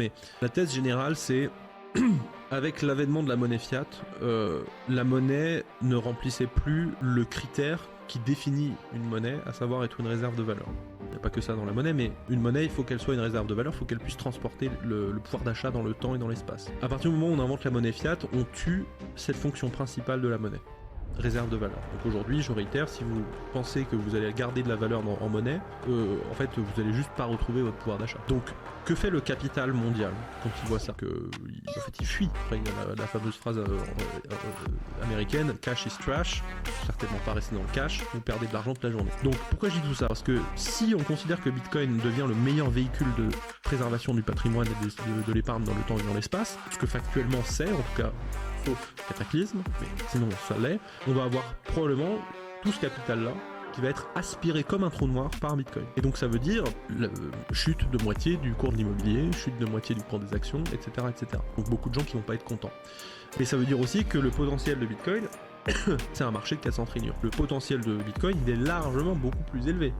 Mais la thèse générale, c'est avec l'avènement de la monnaie fiat, la monnaie ne remplissait plus le critère qui définit une monnaie, à savoir être une réserve de valeur. Il n'y a pas que ça dans la monnaie, mais une monnaie, il faut qu'elle soit une réserve de valeur, il faut qu'elle puisse transporter le pouvoir d'achat dans le temps et dans l'espace. À partir du moment où on invente la monnaie fiat, on tue cette fonction principale de la monnaie. Réserve de valeur. Donc aujourd'hui, je réitère, si vous pensez que vous allez garder de la valeur en monnaie, en fait, vous allez juste pas retrouver votre pouvoir d'achat. Donc, que fait le capital mondial quand il voit ça? En fait, il fuit. Après, il y a la fameuse phrase américaine, cash is trash. Certainement pas rester dans le cash, vous perdez de l'argent toute la journée. Donc, pourquoi je dis tout ça? Parce que si on considère que Bitcoin devient le meilleur véhicule de préservation du patrimoine et de l'épargne dans le temps et dans l'espace, ce que factuellement c'est, en tout cas, sauf cataclysme, mais sinon ça l'est, on va avoir probablement tout ce capital-là qui va être aspiré comme un trou noir par Bitcoin. Et donc ça veut dire chute de moitié du cours de l'immobilier, chute de moitié du cours des actions, etc., etc. Donc beaucoup de gens qui vont pas être contents. Et ça veut dire aussi que le potentiel de Bitcoin, c'est un marché de 400 trillions. Le potentiel de Bitcoin, il est largement beaucoup plus élevé.